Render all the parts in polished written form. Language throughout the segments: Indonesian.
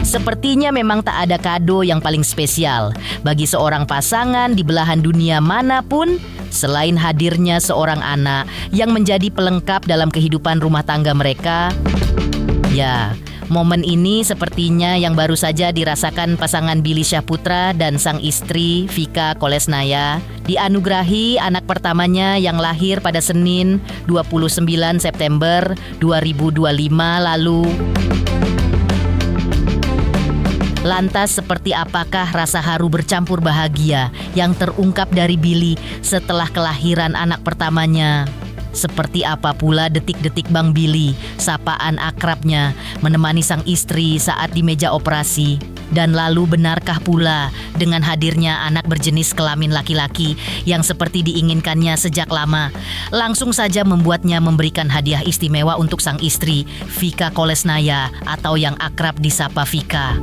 Sepertinya memang tak ada kado yang paling spesial bagi seorang pasangan di belahan dunia manapun selain hadirnya seorang anak yang menjadi pelengkap dalam kehidupan rumah tangga mereka. Ya, momen ini sepertinya yang baru saja dirasakan pasangan Billy Syahputra dan sang istri Vika Kolesnaya, dianugerahi anak pertamanya yang lahir pada Senin 29 September 2025 lalu. Lantas seperti apakah rasa haru bercampur bahagia yang terungkap dari Billy setelah kelahiran anak pertamanya? Seperti apa pula detik-detik Bang Billy, sapaan akrabnya, menemani sang istri saat di meja operasi? Dan lalu benarkah pula dengan hadirnya anak berjenis kelamin laki-laki yang seperti diinginkannya sejak lama, langsung saja membuatnya memberikan hadiah istimewa untuk sang istri, Vika Kolesnaya atau yang akrab disapa Vika?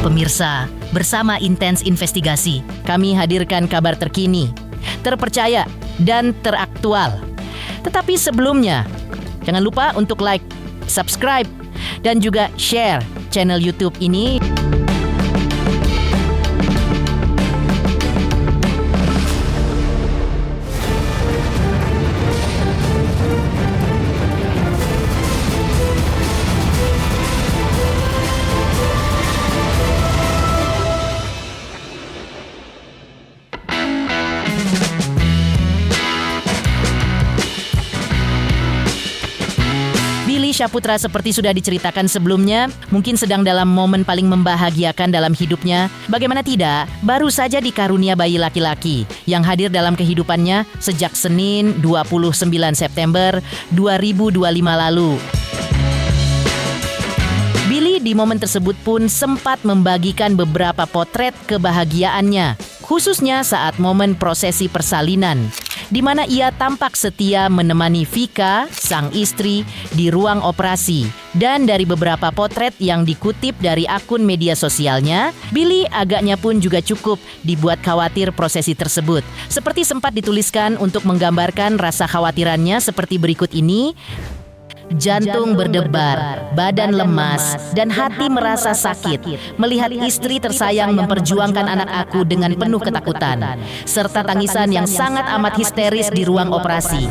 Pemirsa, bersama Intens Investigasi, kami hadirkan kabar terkini, terpercaya, dan teraktual. Tetapi sebelumnya, jangan lupa untuk like, subscribe, dan juga share channel YouTube ini. Billy Syahputra seperti sudah diceritakan sebelumnya, mungkin sedang dalam momen paling membahagiakan dalam hidupnya. Bagaimana tidak, baru saja dikarunia bayi laki-laki yang hadir dalam kehidupannya sejak Senin 29 September 2025 lalu. Billy di momen tersebut pun sempat membagikan beberapa potret kebahagiaannya, khususnya saat momen prosesi persalinan, di mana ia tampak setia menemani Vika, sang istri, di ruang operasi. Dan dari beberapa potret yang dikutip dari akun media sosialnya, Billy agaknya pun juga cukup dibuat khawatir prosesi tersebut. Seperti sempat dituliskan untuk menggambarkan rasa khawatirannya seperti berikut ini. Jantung berdebar, badan lemas, dan hati merasa sakit melihat istri tersayang memperjuangkan anak aku dengan penuh ketakutan, serta tangisan yang sangat amat histeris di ruang operasi.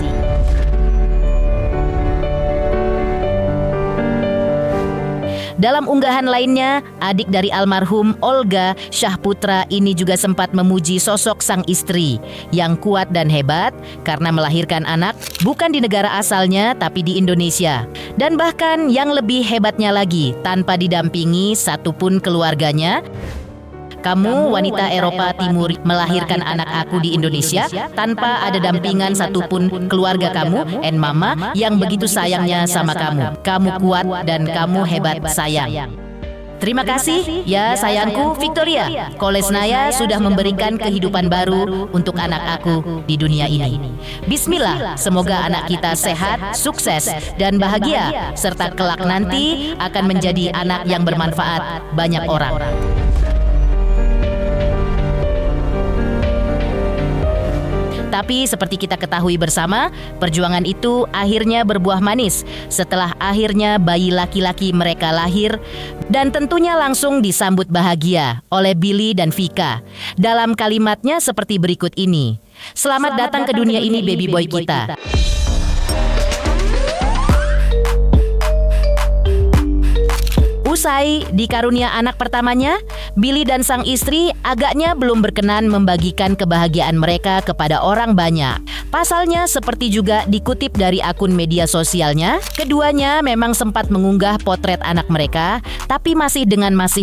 Dalam unggahan lainnya, adik dari almarhum Olga Syahputra ini juga sempat memuji sosok sang istri yang kuat dan hebat karena melahirkan anak bukan di negara asalnya tapi di Indonesia. Dan bahkan yang lebih hebatnya lagi, tanpa didampingi satupun keluarganya. Kamu wanita Eropa Timur melahirkan anak aku di Indonesia tanpa ada dampingan satupun keluarga kamu and mama yang begitu sayangnya sama kamu. Kamu kuat dan kamu hebat sayang. Terima kasih ya sayangku Victoria Kolesnaya sudah memberikan kehidupan baru untuk anak aku di dunia ini. Bismillah, semoga anak kita sehat, sukses, dan bahagia, serta kelak nanti akan menjadi anak yang bermanfaat banyak orang. Tapi seperti kita ketahui bersama, perjuangan itu akhirnya berbuah manis setelah akhirnya bayi laki-laki mereka lahir dan tentunya langsung disambut bahagia oleh Billy dan Vika. Dalam kalimatnya seperti berikut ini. Selamat datang ke dunia ini baby boy kita. Usai dikarunia anak pertamanya, Billy dan sang istri agaknya belum berkenan membagikan kebahagiaan mereka kepada orang banyak. Pasalnya seperti juga dikutip dari akun media sosialnya, keduanya memang sempat mengunggah potret anak mereka, tapi masih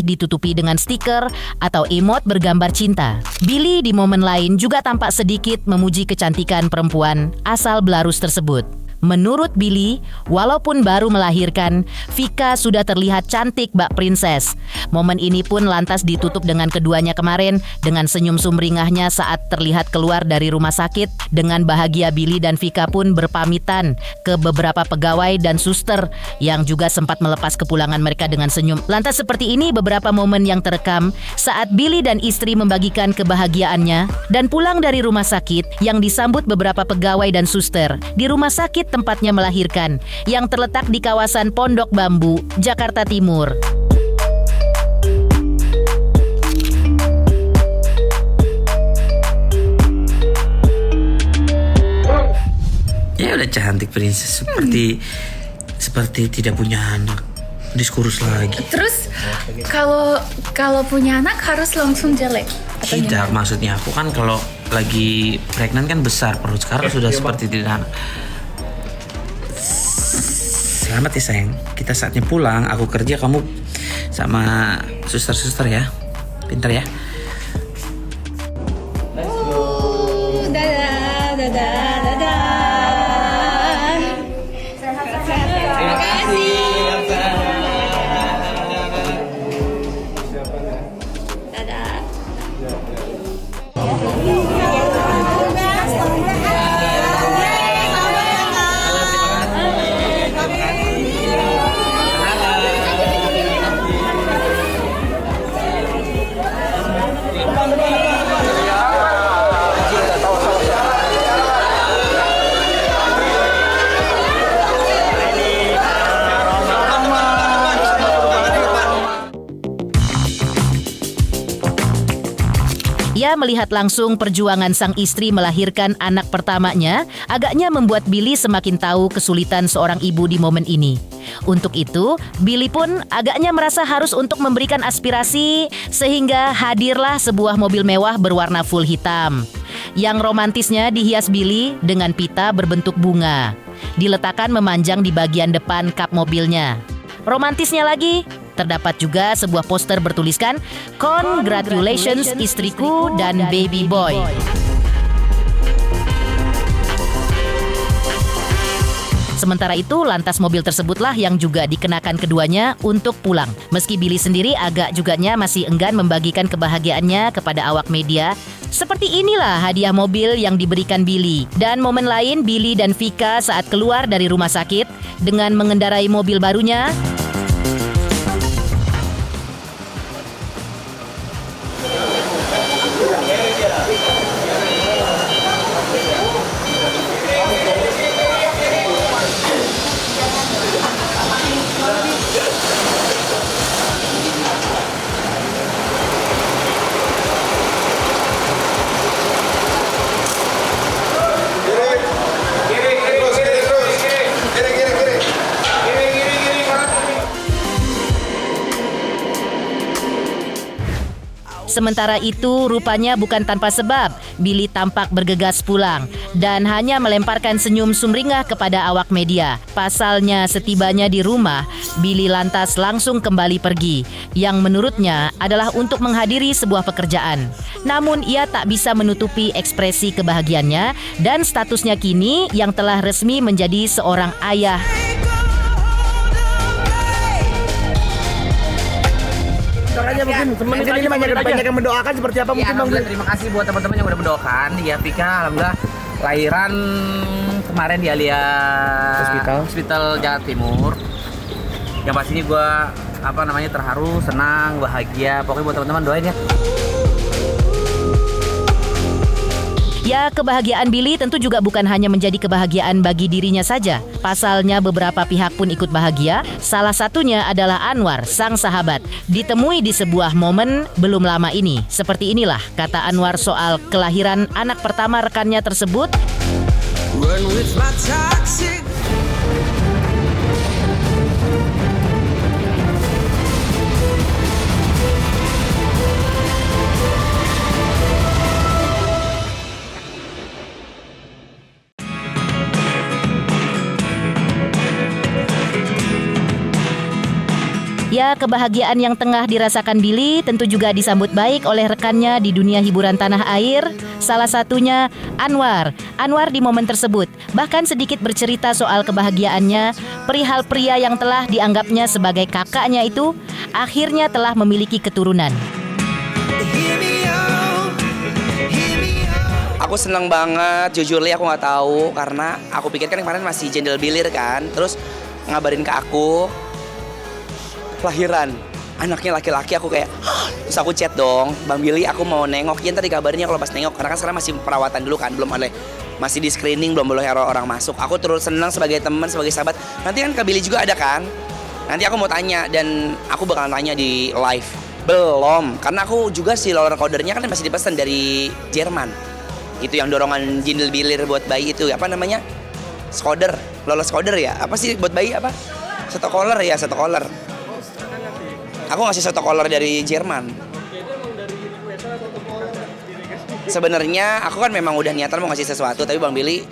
ditutupi dengan stiker atau emot bergambar cinta. Billy di momen lain juga tampak sedikit memuji kecantikan perempuan asal Belarus tersebut. Menurut Billy, walaupun baru melahirkan, Vika sudah terlihat cantik bak princess. Momen ini pun lantas ditutup dengan keduanya kemarin dengan senyum sumringahnya saat terlihat keluar dari rumah sakit. Dengan bahagia Billy dan Vika pun berpamitan ke beberapa pegawai dan suster yang juga sempat melepas kepulangan mereka dengan senyum. Lantas seperti ini beberapa momen yang terekam saat Billy dan istri membagikan kebahagiaannya dan pulang dari rumah sakit yang disambut beberapa pegawai dan suster di rumah sakit tempatnya melahirkan yang terletak di kawasan Pondok Bambu, Jakarta Timur. Ya udah cantik princess, seperti tidak punya anak, diskurus lagi. Terus kalau punya anak harus langsung jelek? Atau Tidak, gimana? maksudnya aku kan kalau lagi pregnant kan besar perut, sekarang sudah seperti tidak anak. Selamat ya sayang, kita saatnya pulang. Aku kerja, kamu sama suster-suster ya. Pintar ya. Dadah, dadah, dadah. Terima kasih. Dadah. Ia melihat langsung perjuangan sang istri melahirkan anak pertamanya, agaknya membuat Billy semakin tahu kesulitan seorang ibu di momen ini. Untuk itu, Billy pun agaknya merasa harus untuk memberikan aspirasi, sehingga hadirlah sebuah mobil mewah berwarna full hitam. Yang romantisnya dihias Billy dengan pita berbentuk bunga, diletakkan memanjang di bagian depan kap mobilnya. Romantisnya lagi, terdapat juga sebuah poster bertuliskan "Congratulations istriku dan baby boy". Sementara itu, lantas mobil tersebutlah yang juga dikenakan keduanya untuk pulang. Meski Billy sendiri agak juganya masih enggan membagikan kebahagiaannya kepada awak media. Seperti inilah hadiah mobil yang diberikan Billy. Dan momen lain Billy dan Vika saat keluar dari rumah sakit dengan mengendarai mobil barunya. Sementara itu, rupanya bukan tanpa sebab, Billy tampak bergegas pulang dan hanya melemparkan senyum sumringah kepada awak media. Pasalnya setibanya di rumah, Billy lantas langsung kembali pergi, yang menurutnya adalah untuk menghadiri sebuah pekerjaan. Namun ia tak bisa menutupi ekspresi kebahagiaannya dan statusnya kini yang telah resmi menjadi seorang ayah. Caranya mungkin teman-teman ini banyak yang mendoakan seperti apa mungkin Bang? Terima kasih buat teman-teman yang udah mendoakan. Ya Vika alhamdulillah lahiran kemarin di Alia Hospital Jakarta Timur. Yang pastinya gue terharu, senang, bahagia. Pokoknya buat teman-teman doain ya. Ya, kebahagiaan Billy tentu juga bukan hanya menjadi kebahagiaan bagi dirinya saja. Pasalnya beberapa pihak pun ikut bahagia. Salah satunya adalah Anwar, sang sahabat. Ditemui di sebuah momen belum lama ini. Seperti inilah kata Anwar soal kelahiran anak pertama rekannya tersebut. Ya, kebahagiaan yang tengah dirasakan Billy tentu juga disambut baik oleh rekannya di dunia hiburan tanah air. Salah satunya Anwar. Anwar di momen tersebut bahkan sedikit bercerita soal kebahagiaannya perihal pria yang telah dianggapnya sebagai kakaknya itu akhirnya telah memiliki keturunan. Aku seneng banget, jujur li aku nggak tahu karena aku pikir kan kemarin masih jendel bilir kan, terus ngabarin ke aku kelahiran anaknya laki-laki. Aku kayak terus aku chat dong, Bang Billy aku mau nengok. Ya ntar dikabarinnya kalau pas nengok, karena kan sekarang masih perawatan dulu kan, belum boleh, masih di screening, belum boleh orang masuk. Aku terus senang sebagai teman, sebagai sahabat. Nanti kan Kak Billy juga ada kan, nanti aku mau tanya dan aku bakalan tanya di live. Belum, karena aku juga si roller coasternya kan masih dipesan dari Jerman. Itu yang dorongan jindel bilir buat bayi itu, apa namanya? Skoder, lolos skoder ya? Apa sih buat bayi apa? Sotokoler ya, sotokoler. Aku ngasih sotokoler dari Jerman. Sebenarnya aku kan memang udah niatan mau ngasih sesuatu, tapi Bang Billy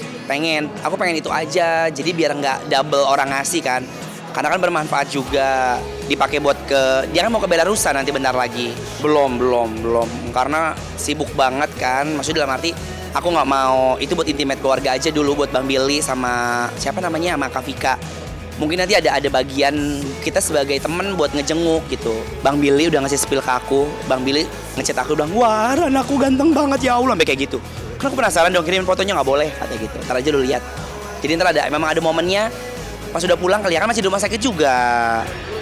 aku pengen itu aja, jadi biar nggak double orang ngasih kan. Karena kan bermanfaat juga, dipakai buat dia kan mau ke Belarusan nanti bentar lagi. Belum, karena sibuk banget kan. Maksudnya dalam arti aku nggak mau, itu buat intimate keluarga aja dulu, buat Bang Billy sama siapa namanya, sama Kak Vika. Mungkin nanti ada bagian kita sebagai temen buat ngejenguk gitu. Bang Billy udah ngasih spill ke aku, Bang Billy ngechat aku bilang, wah anakku ganteng banget ya Allah, sampai kayak gitu. Karena aku penasaran dong, kirimin fotonya nggak boleh katanya gitu. Ntar aja lu lihat. Jadi ntar memang ada momennya. Pas udah pulang kalian kan masih di rumah sakit juga.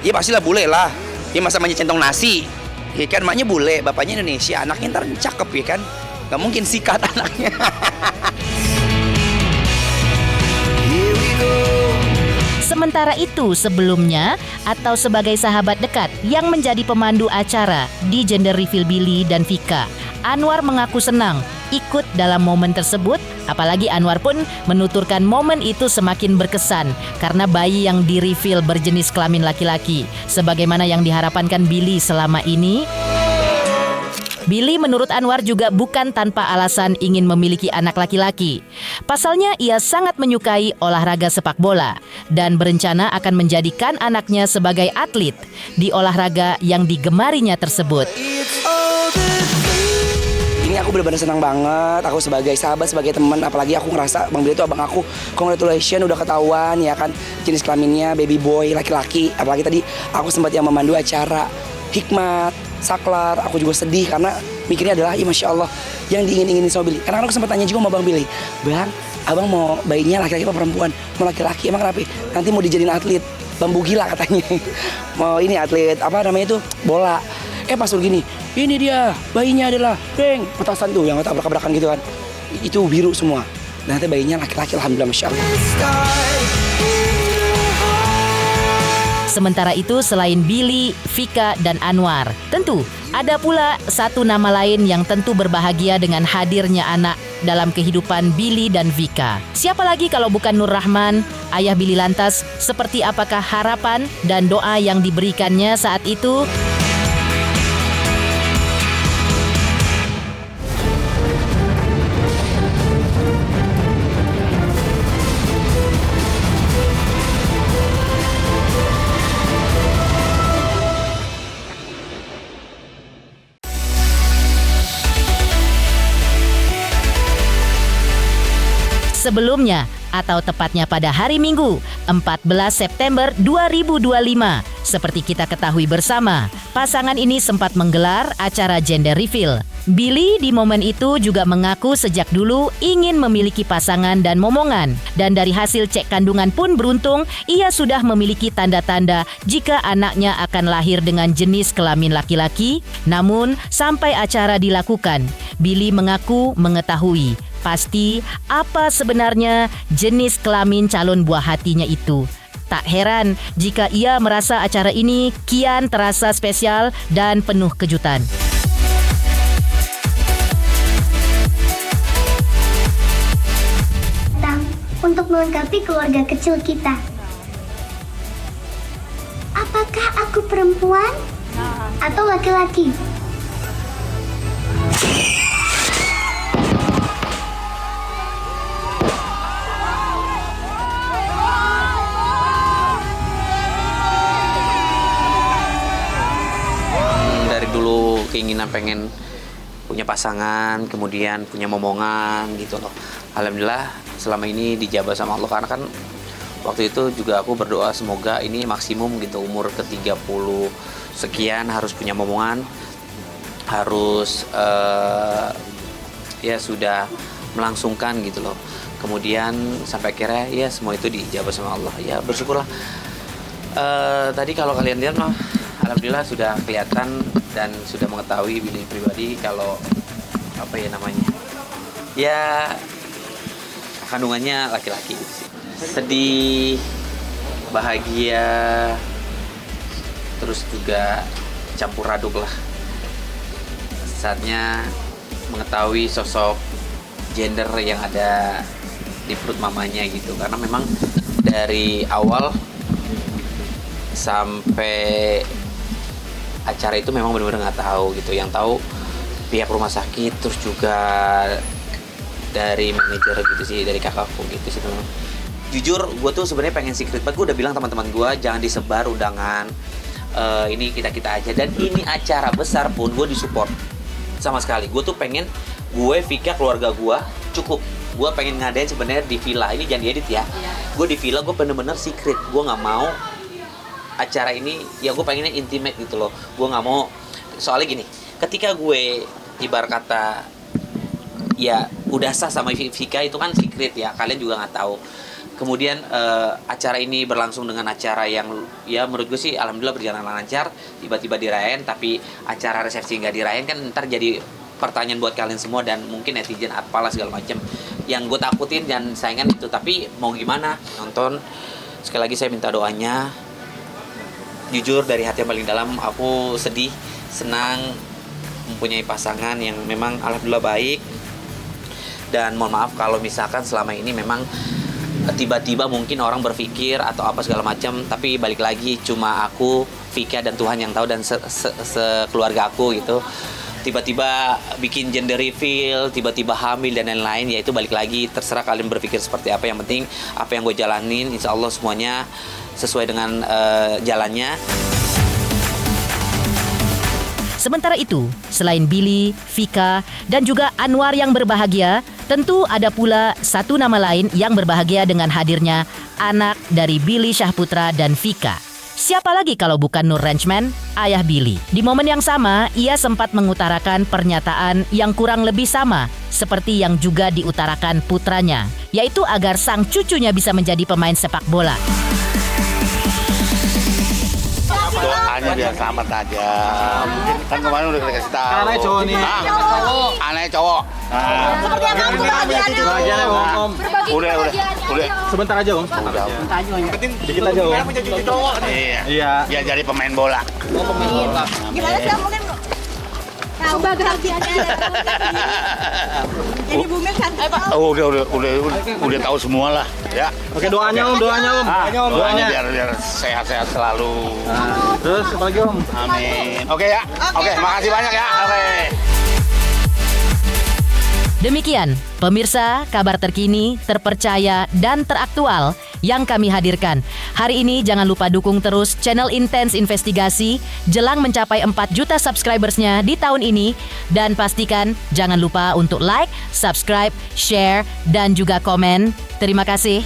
Ya pastilah bule lah. Ya masa manja centong nasi. Ya kan maknya bule, bapaknya Indonesia, anaknya ntar cakep ya kan. Gak mungkin sikat anaknya. Sementara itu sebelumnya atau sebagai sahabat dekat yang menjadi pemandu acara di gender reveal Billy dan Vika, Anwar mengaku senang ikut dalam momen tersebut. Apalagi Anwar pun menuturkan momen itu semakin berkesan karena bayi yang di-reveal berjenis kelamin laki-laki, sebagaimana yang diharapankan Billy selama ini. Billy menurut Anwar juga bukan tanpa alasan ingin memiliki anak laki-laki. Pasalnya ia sangat menyukai olahraga sepak bola dan berencana akan menjadikan anaknya sebagai atlet di olahraga yang digemarinya tersebut. Ini aku benar-benar senang banget. Aku sebagai sahabat, sebagai teman, apalagi aku ngerasa Bang Billy itu abang aku. Congratulations udah ketahuan ya kan jenis kelaminnya baby boy laki-laki. Apalagi tadi aku sempat yang memandu acara Hikmat, Saklar. Aku juga sedih karena mikirnya adalah ya Masya Allah yang diingin-inginin sama Billy. Karena aku sempat tanya juga sama Bang Billy, Bang, abang mau bayinya laki-laki apa perempuan? Mau laki-laki, emang kenapa? Nanti mau dijadiin atlet bambu gila katanya. Mau ini atlet apa namanya itu bola. Pas begini, ini dia bayinya adalah petasan tuh yang tabrak-tabrakan gitu kan. Itu biru semua. Nanti bayinya laki-laki, alhamdulillah Masya Allah. Sementara itu selain Billy, Vika, dan Anwar, tentu ada pula satu nama lain yang tentu berbahagia dengan hadirnya anak dalam kehidupan Billy dan Vika. Siapa lagi kalau bukan Nur Rahman, ayah Billy. Lantas seperti apakah harapan dan doa yang diberikannya saat itu? Sebelumnya, atau tepatnya pada hari Minggu, 14 September 2025. Seperti kita ketahui bersama, pasangan ini sempat menggelar acara gender reveal. Billy di momen itu juga mengaku sejak dulu ingin memiliki pasangan dan momongan. Dan dari hasil cek kandungan pun beruntung, ia sudah memiliki tanda-tanda jika anaknya akan lahir dengan jenis kelamin laki-laki. Namun, sampai acara dilakukan, Billy mengaku mengetahui pasti apa sebenarnya jenis kelamin calon buah hatinya itu. Tak heran jika ia merasa acara ini kian terasa spesial dan penuh kejutan. Untuk melengkapi keluarga kecil kita. Apakah aku perempuan atau laki-laki? Dulu keinginan pengen punya pasangan, kemudian punya momongan gitu loh. Alhamdulillah selama ini dijabah sama Allah, karena kan waktu itu juga aku berdoa semoga ini maksimum gitu, umur ke-30 sekian harus punya momongan, harus ya sudah melangsungkan gitu loh. Kemudian sampai akhirnya ya semua itu dijabah sama Allah. Ya bersyukurlah. Tadi kalau kalian lihat mah alhamdulillah sudah kelihatan dan sudah mengetahui Billy pribadi kalau apa ya namanya, ya kandungannya laki-laki. Sedih, bahagia, terus juga campur aduk lah. Saatnya mengetahui sosok gender yang ada di perut mamanya gitu. Karena memang dari awal sampai acara itu memang benar-benar nggak tahu gitu. Yang tahu pihak rumah sakit, terus juga dari manajer gitu sih, dari kakakku gitu sih teman. Jujur gue tuh sebenarnya pengen secret banget. Gue udah bilang teman-teman gue jangan disebar undangan, ini kita aja. Dan ini acara besar pun gue disupport sama sekali. Gue tuh pengen Vika, keluarga gue cukup. Gue pengen ngadain sebenarnya di villa. Ini jangan diedit ya. Gue di villa, gue bener-bener secret. Gue nggak mau acara ini, ya gue pengennya intimate gitu loh. Gue nggak mau, soalnya gini, ketika gue ibarat kata ya udah sah sama Vika itu kan secret ya, kalian juga nggak tahu. Kemudian acara ini berlangsung dengan acara yang ya menurut gue sih alhamdulillah berjalan lancar. Tiba-tiba dirayain, tapi acara resepsi nggak dirayain kan ntar jadi pertanyaan buat kalian semua dan mungkin netizen apalah segala macam. Yang gue takutin dan sayangkan itu, tapi mau gimana, nonton. Sekali lagi saya minta doanya. Jujur dari hati yang paling dalam aku sedih, senang mempunyai pasangan yang memang alhamdulillah baik. Dan mohon maaf kalau misalkan selama ini memang tiba-tiba mungkin orang berpikir atau apa segala macam, tapi balik lagi cuma aku, Vika dan Tuhan yang tahu dan sekeluarga aku gitu. Tiba-tiba bikin gender reveal, tiba-tiba hamil dan lain-lain, ya itu balik lagi terserah kalian berpikir seperti apa. Yang penting apa yang gue jalanin insya Allah semuanya sesuai dengan jalannya. Sementara itu, selain Billy, Vika, dan juga Anwar yang berbahagia, tentu ada pula satu nama lain yang berbahagia dengan hadirnya anak dari Billy Syahputra dan Vika. Siapa lagi kalau bukan Nur Ranchman, ayah Billy. Di momen yang sama, ia sempat mengutarakan pernyataan yang kurang lebih sama seperti yang juga diutarakan putranya, yaitu agar sang cucunya bisa menjadi pemain sepak bola. Doanya biar selamat aja. Mungkin kan kemarin udah kita kasih tahu. Anaknya cowok nih. Anaknya cowok. Seperti apa Om? Bahagianya Om. Udah. Sebentar aja Om. Penting dikit aja Om. punya cucu cowok nih. Iya. Biar jadi pemain bola. Gimana sih Om? Mungkin tahu bahagianya. Jadi booming kan? Udah tahu semua lah, ya. Oke, doanya Om. Doanya biar sehat-sehat selalu. Terus apa lagi Om? Amin. Oke ya. Oke, makasih banyak ya. Oke. Demikian, pemirsa, kabar terkini, terpercaya, dan teraktual yang kami hadirkan. Hari ini jangan lupa dukung terus channel Intense Investigasi jelang mencapai 4 juta subscribersnya di tahun ini. Dan pastikan jangan lupa untuk like, subscribe, share, dan juga komen. Terima kasih.